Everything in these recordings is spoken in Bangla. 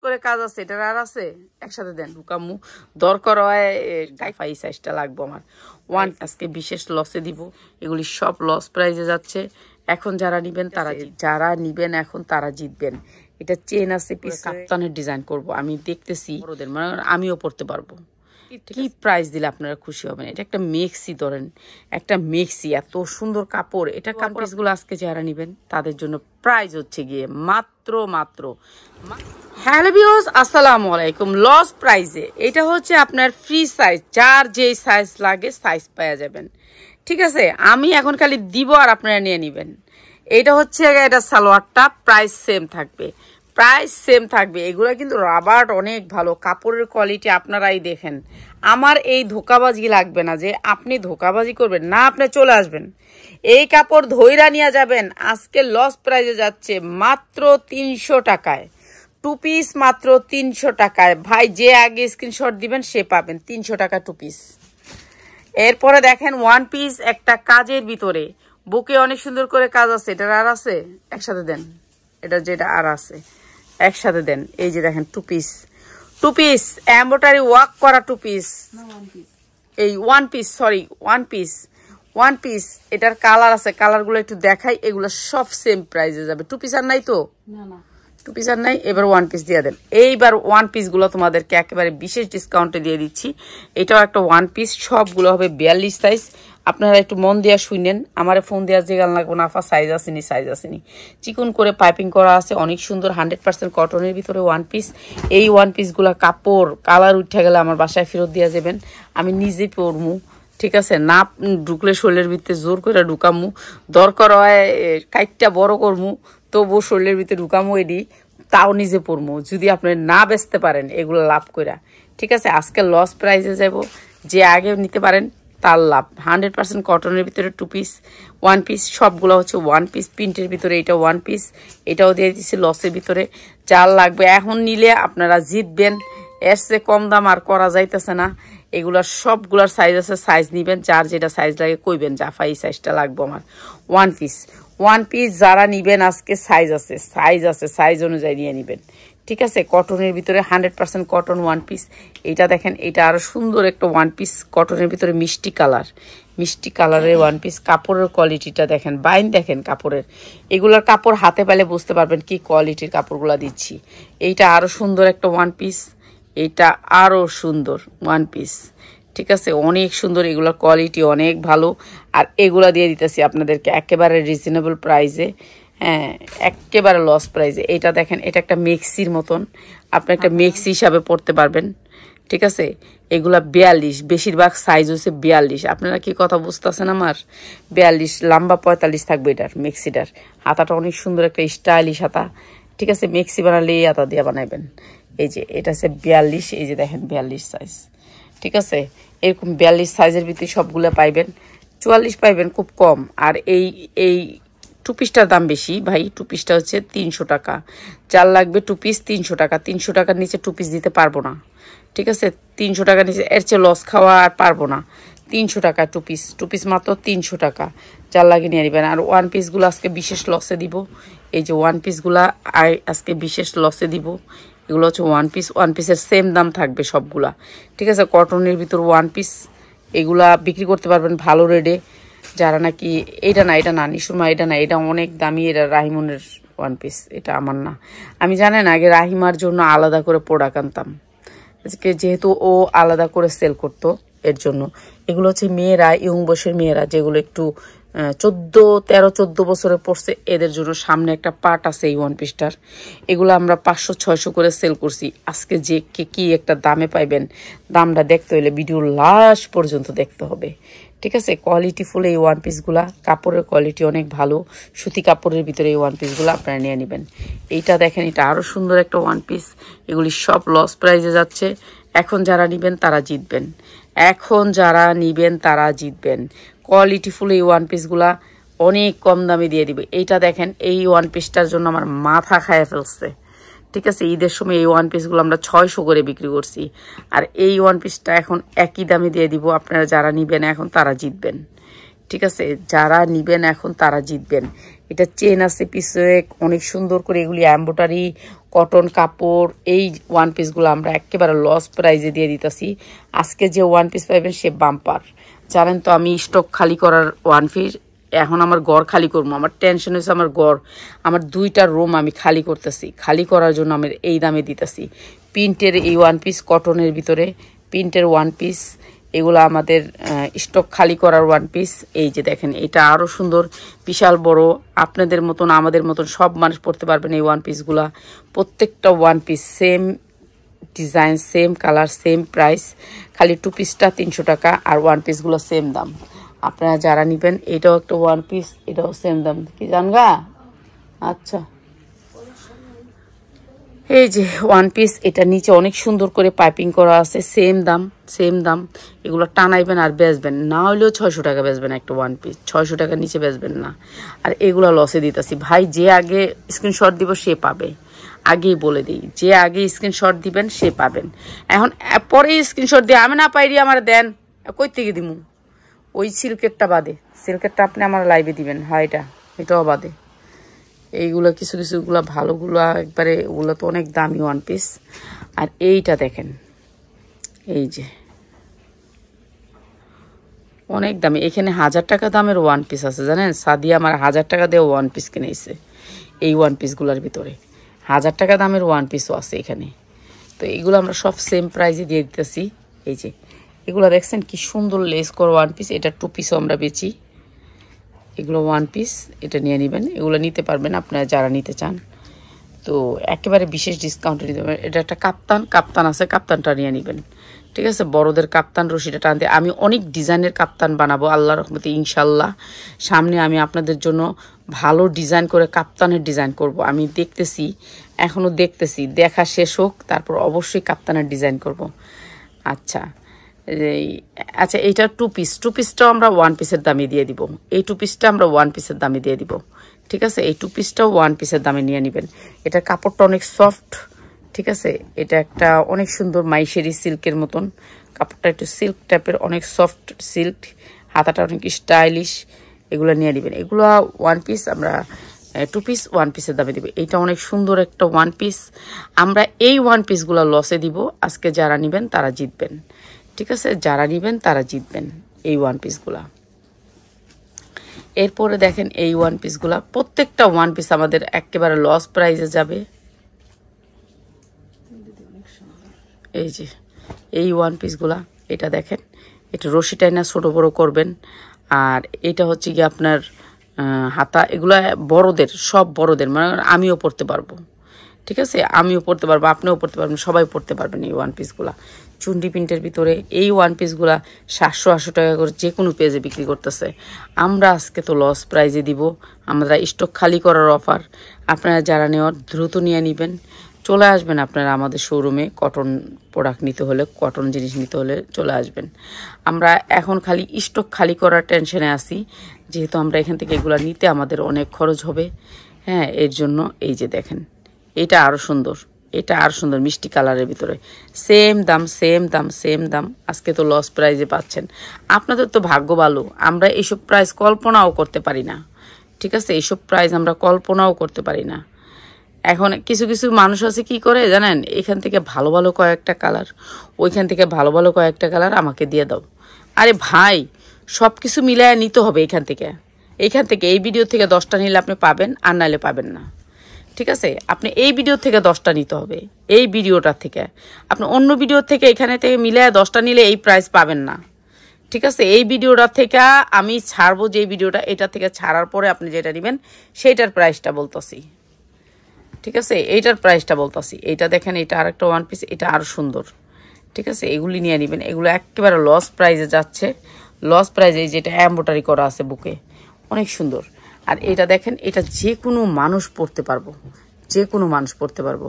করে কাজ আছে, এটা আর আছে একসাথে দেন ঢুকামু। দরকার হয় গাইফাই সাইজটা লাগবো আমার ওয়ান। আজকে বিশেষ লসে দিব, এগুলি সব লস প্রাইজে যাচ্ছে। এখন যারা নিবেন এখন তারা জিতবেন। এটা চেন আছে, পিস কাপ্তানের ডিজাইন করব আমি, দেখতেছি ওদের মানে আমিও পড়তে পারবো। কি প্রাইস দিলে আপনারা খুশি হবেন? এটা একটা মেক্সি, ধরেন একটা মেক্সি, এত সুন্দর কাপড়। এটা কাপড়গুলো আজকে যারা নিবেন তাদের জন্য প্রাইস হচ্ছে গিয়ে মাত্র হ্যালো ভিউয়ার্স, আসসালামু আলাইকুম। লস প্রাইজে এটা হচ্ছে আপনার ফ্রি সাইজ, যার যেই সাইজ লাগে সাইজ পাওয়া যাবেন। ঠিক আছে, আমি এখন খালি দিব আর আপনারা নিয়ে নেবেন। এটা হচ্ছে এটা সালোয়ারটা, প্রাইস সেম থাকবে। এগুলো কিন্তু রাবার অনেক ভালো, কাপড়ের কোয়ালিটি আপনারাই দেখেন। আমার এই ধোকাবাজি লাগবে না যে আপনি ধোকাবাজি করবেন না, আপনি চলে আসবেন এই কাপড় ধইরা নিয়ে যাবেন। আজকে লস প্রাইজে যাচ্ছে মাত্র 300 টাকায়, 2 পিস মাত্র 300 টাকায়। ভাই যে আগে স্ক্রিনশট দিবেন সে পাবেন 300 টাকা 2 পিস। এরপরে দেখেন 1 পিস একটা কাজের ভিতরে, বুকে অনেক সুন্দর করে কাজ আছে। এটা আর আছে একসাথে দেন, এটা যেটা আর আছে একসাথে দেন। এই যে দেখেন 2 পিস এমব্রয়ডারি ওয়ার্ক করা 2 পিস, এই 1 পিস। এটার কালার আছে, কালারগুলো একটু দেখাই। এগুলো সব সেম প্রাইসে যাবে। 2 পিস আর নাই তো, 2 পিস আর নাই। এবার 1 পিস দিয়ে দেন। এইবার 1 পিস গুলো তোমাদেরকে একেবারে বিশেষ ডিসকাউন্টে দিয়ে দিচ্ছি। এটাও একটা 1 পিস, সবগুলো হবে 42 সাইজ। আপনারা একটু মন দিয়া শুনেন, আমার ফোন দেওয়ার যে গান লাগবো না, আফা সাইজ আসেনি। চিকন করে পাইপিং করা আছে, অনেক সুন্দর 100% কটনের ভিতরে 1 পিস। এই 1 পিসগুলা কাপড় কালার উঠে গেলে আমার বাসায় ফেরত দিয়ে যাবেন, আমি নিজে পরমু। ঠিক আছে, না ঢুকলে শরীরের ভিতরে জোর করে ঢুকামু, দরকার হয় কাইটটা বড় করমু, তবুও শরীরের ভিতরে ঢুকামু, এডি তাও নিজে পরমু যদি আপনি না বেচতে পারেন এগুলো লাভ কইরা। ঠিক আছে, আজকে লস প্রাইসে যাব, যে আগে নিতে পারেন তার লাভ। 100% কটনের ভিতরে 2 পিস 1 পিস, সবগুলো হচ্ছে 1 পিস প্রিন্টের ভিতরে। এটা 1 পিস, এটাও দিয়ে দিচ্ছি লসের ভিতরে। যার লাগবে এখন নিলে আপনারা জিতবেন, এর চেয়ে কম দাম আর করা যাইতেছে না। এগুলার সবগুলার সাইজ আছে, সাইজ নিবেন, যার যেটা সাইজ লাগে কইবেন জাফা এই সাইজটা লাগবে আমার। 1 পিস যারা নিবেন আজকে সাইজ আছে, সাইজ অনুযায়ী নিয়ে নিবেন। ঠিক আছে, কটনের ভিতরে 100% কটন 1 পিস। এটা দেখেন, এটা আরো সুন্দর একটা 1 পিস কটনের ভিতরে মিষ্টি কালারের 1 পিস। কাপড়ের কোয়ালিটিটা দেখেন, বাইন দেখেন কাপড়ের। এগুলার কাপড় হাতে পেলে বুঝতে পারবেন কি কোয়ালিটির কাপড়গুলা দিচ্ছি। এইটা আরো সুন্দর একটা 1 পিস, এটা আরো সুন্দর 1 পিস। ঠিক আছে, অনেক সুন্দর, এগুলোর কোয়ালিটি অনেক ভালো। আর এগুলা দিয়ে দিতেছি আপনাদেরকে একেবারে রিজনেবল প্রাইসে, হ্যাঁ একেবারে লস প্রাইসে। এটা দেখেন, এটা একটা মেক্সির মতন, আপনি একটা মেক্সি হিসাবে পড়তে পারবেন। ঠিক আছে, এগুলা 42, বেশিরভাগ সাইজ হচ্ছে 42। আপনারা কি কথা বুঝতেছেন আমার? 42 লম্বা 45 থাকবে এটার মেক্সিটার। হাতাটা অনেক সুন্দর একটা স্টাইলিশ হাতা। ঠিক আছে, মেক্সি বানালে এই হাতা দিয়ে বানাইবেন। এই যে এটা হচ্ছে 42, এই যে দেখেন 42 সাইজ। ঠিক আছে, এরকম 42 সাইজের ভিতরে সবগুলো পাইবেন। 44 পাইবেন খুব কম। আর এই 2 পিসটার দাম বেশি ভাই, 2 পিসটা হচ্ছে 300 টাকা। যার লাগবে 2 পিস 300 টাকা। 300 টাকার নিচে 2 পিস দিতে পারবো না। ঠিক আছে, 300 টাকার নিচে, এর চেয়ে লস খাওয়া আর পারবো না। 300 টাকা 2 পিস মাত্র 300 টাকা। যার লাগে নিয়ে নেবেন। আর 1 পিসগুলো আজকে বিশেষ লসে দিব। এই যে 1 পিসগুলা আজকে বিশেষ লসে দিব। এগুলো হচ্ছে 1 পিসের সেম দাম থাকবে সবগুলা। ঠিক আছে, কটনের ভিতর 1 পিস, এগুলা বিক্রি করতে পারবেন ভালো রেটে। যারা নাকি এটা না নিশুমা, এটা অনেক দামি, এটা রাহিমনের 1 পিস, এটা আমার না। আমি জানেন আগে রাহিমার জন্য আলাদা করে প্রোডাক্ট আনতাম, আজকে যেহেতু ও আলাদা করে সেল করতো এর জন্য। এগুলো হচ্ছে মেয়েরা, ইয়ং বয়সের মেয়েরা, যেগুলো একটু 13-14 বছরে পড়ছে, এদের জন্য সামনে একটা পার্ট আছে এই 1 পিসটার। এগুলো আমরা 500-600 করে সেল করছি। আজকে যে কি একটা দামে পাইবেন, দামটা দেখতে হলে ভিডিও লাস্ট পর্যন্ত দেখতে হবে। ঠিক আছে, কোয়ালিটি ফুল এই 1 পিসগুলা, কাপড়ের কোয়ালিটি অনেক ভালো, সুতি কাপড়ের ভিতরে এই 1 পিসগুলো আপনারা নিয়ে নেবেন। এইটা দেখেন, এটা আরো সুন্দর একটা 1 পিস। এগুলি সব লস প্রাইজে যাচ্ছে। এখন যারা নিবেন তারা জিতবেন। কোয়ালিটি ফুল এই 1 পিসগুলা অনেক কম দামে দিয়ে দিবে। এইটা দেখেন, এই 1 পিসটার জন্য আমার মাথা খায় ফেলছে। ঠিক আছে, ঈদের সময় এই 1 পিসগুলো আমরা 600 করে বিক্রি করছি। আর এই 1 পিসটা এখন একই দামে দিয়ে দিব। আপনারা যারা নিবেন এখন তারা জিতবেন। ঠিক আছে, যারা নিবেন এখন তারা জিতবেন। এটা চেন আছে পিছে অনেক সুন্দর করে, এগুলি এমব্রয়ডারি কটন কাপড়। এই ওয়ান পিসগুলো আমরা একেবারে লস প্রাইজে দিয়ে দিতেছি। আজকে যে ওয়ান পিস পাইবেন সে বাম্পার। জানেন তো আমি স্টক খালি করার ওয়ান পিস, এখন আমার ঘর খালি করবো। আমার টেনশন হয়েছে আমার ঘর, আমার 2টা রুম আমি খালি করতেছি। খালি করার জন্য আমি এই দামে দিতেছি। প্রিন্টের এই ওয়ান পিস, কটনের ভিতরে প্রিন্টের ওয়ান পিস, এগুলো আমাদের স্টক খালি করার ওয়ান পিস। এই যে দেখেন, এটা আরও সুন্দর, বিশাল বড়। আপনাদের মতন আমাদের মতন সব মানুষ পড়তে পারবেন এই ওয়ান পিসগুলা। প্রত্যেকটা one piece same design, same colour, same price. খালি 2 পিসটা 300 টাকা, আর ওয়ান পিসগুলো সেম দাম। আপনারা যারা নেবেন, এটাও একটা ওয়ান পিস, এটাও সেম দাম। কি জানগা? আচ্ছা, এই যে ওয়ান পিস, এটা নিচে অনেক সুন্দর করে পাইপিং করা আছে। সেম দাম, সেম দাম। এগুলো টানাইবেন আর বেচবেন, না হলেও 600 টাকা বেচবেন একটা ওয়ান পিস। 600 টাকার নিচে বেচবেন না। আর এগুলো লসে দিতেছি ভাই। যে আগে স্ক্রিনশট দিব সে পাবে। আগেই বলে দিই, যে আগে স্ক্রিনশট দিবেন সে পাবেন। এখন পরে স্ক্রিনশট দিয়ে আমি না পাইরি আমার দেন, কই থেকে দিমু? ওই সিল্কেরটা বাদে, সিল্কেরটা আপনি আমার লাইভে দিবেন। হ্যাঁ, এটাও বাদে। এইগুলো কিছু কিছুগুলো ভালোগুলো একবারে, ওগুলো তো অনেক দামি ওয়ান পিস। আর এইটা দেখেন, এই যে অনেক দামি। এখানে 1000 টাকা দামের ওয়ান পিস আছে, জানেন? সাদিয়া আমার 1000 টাকা দিয়ে ওয়ান পিস কিনেছে। এই ওয়ান পিসগুলোর ভিতরে 1000 টাকা দামের ওয়ান পিসও আছে এখানে। তো এইগুলো আমরা সব সেম প্রাইসে দিয়ে দিতেছি। এই যে এগুলো দেখছেন কি সুন্দর লেস করা ওয়ান পিস। এটা 2 পিসও আমরা বেচি। এগুলো ওয়ান পিস, এটা নিয়ে নেবেন। এগুলো নিতে পারবেন আপনারা যারা নিতে চান। তো একেবারে বিশেষ ডিসকাউন্টে নিতে পারবেন। এটা একটা কাপ্তান আছে, কাপ্তানটা নিয়ে নেবেন। ঠিক আছে, বড়দের কাপ্তান, রশিটা টানতে। আমি অনেক ডিজাইনের কাপ্তান বানাবো আল্লাহর রহমতে ইনশাল্লাহ। সামনে আমি আপনাদের জন্য ভালো ডিজাইন করে কাপ্তানের ডিজাইন করব। আমি দেখতেছি, এখনও দেখতেছি, দেখা শেষ হোক, তারপর অবশ্যই কাপ্তানের ডিজাইন করব। আচ্ছা, আচ্ছা, এইটা 2 পিস। 2 পিসটাও আমরা ওয়ান পিসের দামে দিয়ে দিব। এই 2 পিসটা আমরা ওয়ান পিসের দামে দিয়ে দিব। ঠিক আছে, এই 2 পিসটাও ওয়ান পিসের দামে নিয়ে নেবেন। এটার কাপড়টা অনেক সফট। ঠিক আছে, এটা একটা অনেক সুন্দর মাইশেরি সিল্কের মতন কাপড়টা, একটু সিল্ক টাইপের, অনেক সফট সিল্ক। হাতাটা অনেক স্টাইলিশ। এগুলো নিয়ে নেবেন। এগুলো ওয়ান পিস আমরা 2 পিস ওয়ান পিসের দামে দিব। এইটা অনেক সুন্দর একটা ওয়ান পিস। আমরা এই ওয়ান পিসগুলো লসে দিব। আজকে যারা নেবেন তারা জিতবেন। ঠিক আছে, যারা নেবেন তারা জিতবেন এই ওয়ান পিসগুলা। এরপরে দেখেন এই ওয়ান পিসগুলা, প্রত্যেকটা ওয়ান পিস আমাদের একেবারে লস প্রাইসে যাবে। এই যে এই ওয়ান পিসগুলা, এটা দেখেন, এটা রশি টাইনা ছোট বড় করবেন। আর এটা হচ্ছে কি আপনার হাতা। এগুলা বড়দের, সব বড়দের, মানে আমিও পড়তে পারবো। ঠিক আছে, আমিও পড়তে পারবো, আপনিও পড়তে পারবেন, সবাই পড়তে পারবেন এই ওয়ান পিসগুলা। চুন্ডি প্রিন্টের ভিতরে এই ওয়ান পিসগুলা 700-800 টাকা করে যে কোনো পেজে বিক্রি করতেছে। আমরা আজকে তো লস প্রাইজে দিব। আমরা স্টক খালি করার অফার। আপনারা যারা নেওয়ার দ্রুত নিয়ে নেবেন। চলে আসবেন আপনারা আমাদের শোরুমে। কটন প্রোডাক্ট নিতে হলে, কটন জিনিস নিতে হলে চলে আসবেন। আমরা এখন খালি স্টক খালি করার টেনশনে আছি, যেহেতু আমরা এখান থেকে এগুলো নিতে আমাদের অনেক খরচ হবে। হ্যাঁ, এর জন্য এই যে দেখেন, এটা আরও সুন্দর, এটা আর সুন্দর মিষ্টি কালারের ভিতরে। সেম দাম, সেম দাম, সেম দাম। আজকে তো লস প্রাইজে পাচ্ছেন। আপনাদের তো ভাগ্য ভালো, আমরা এইসব প্রাইস কল্পনাও করতে পারি না। ঠিক আছে, এইসব প্রাইস আমরা কল্পনাও করতে পারি না। এখন কিছু কিছু মানুষ আছে কি করে জানেন, এখান থেকে ভালো ভালো কয়েকটা কালার, ওইখান থেকে ভালো ভালো কয়েকটা কালার আমাকে দিয়ে দাও। আরে ভাই, সব কিছু মিলায় নিতে হবে। এখান থেকে এই ভিডিও থেকে 10টা নিলে আপনি পাবেন, আর নাইলে পাবেন না। ঠিক আছে, আপনি এই ভিডিও থেকে 10টা নিতে হবে। এই ভিডিওটার থেকে আপনি অন্য ভিডিও থেকে এখানে থেকে মিলায় 10টা নিলে এই প্রাইস পাবেন না। ঠিক আছে, এই ভিডিওটা থেকে আমি ছাড়বো, যে ভিডিওটা, এটা থেকে ছাড়ার পরে আপনি যেটা নেবেন সেইটার প্রাইসটা বলতেছি। ঠিক আছে, এইটার প্রাইসটা বলতেছি। এইটা দেখেন, এটা আরেকটা ওয়ান পিস, এটা আরো সুন্দর। ঠিক আছে, এগুলি নিয়ে নেবেন। এগুলো একেবারে লস প্রাইজে যাচ্ছে, লস প্রাইজে। যেটা এমব্রয়ডারি করা আছে বুকে, অনেক সুন্দর। আর এটা দেখেন, এটা যে কোনো মানুষ পড়তে পারবো, যে কোনো মানুষ পড়তে পারবো।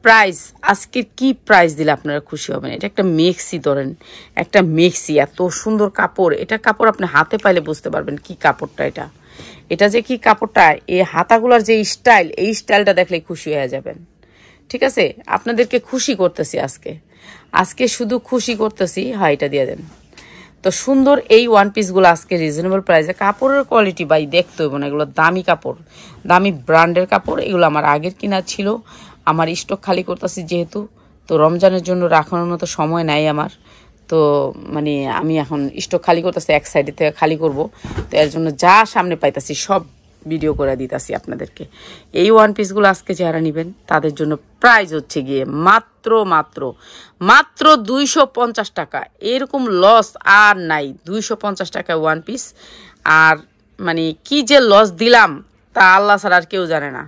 প্রাইস আজকে কি প্রাইস দিলে আপনারা খুশি হবেন? এটা একটা মেক্সি, ধরেন একটা মেক্সি, এত সুন্দর কাপড়। এটা কাপড় আপনি হাতে পাইলে বুঝতে পারবেন কি কাপড়টা। এটা যে কি কাপড়টা, এই হাতাগুলার যে স্টাইল, এই স্টাইলটা দেখলে খুশি হয়ে যাবেন। ঠিক আছে, আপনাদেরকে খুশি করতেছি আজকে শুধু খুশি করতেছি। হ্যাঁ, এটা দিয়ে দেন। তো সুন্দর এই ওয়ান পিসগুলো আজকে রিজনেবল প্রাইসে। কাপড়ের কোয়ালিটি ভাই দেখতে হবে না, এগুলো দামি কাপড়, দামি ব্র্যান্ডের কাপড়। এগুলো আমার আগের কিনা ছিল, আমার স্টক খালি করতেছি যেহেতু, তো রমজানের জন্য রাখানোর মতো সময় নাই আমার। তো মানে আমি এখন স্টক খালি করতেছি, এক সাইডে থেকে খালি করব। তো এর জন্য যা সামনে পাইতাছি সব ভিডিও করে দিতেছি আপনাদেরকে। এই ওয়ান পিসগুলো আজকে যারা নেবেন তাদের জন্য প্রাইস হচ্ছে গিয়ে মাত্র মাত্র মাত্র 250 টাকা। এরকম লস আর নাই। 250 টাকায় ওয়ান পিস। আর মানে কি যে লস দিলাম তা আল্লাহ ছাড়া আর কেউ জানে না।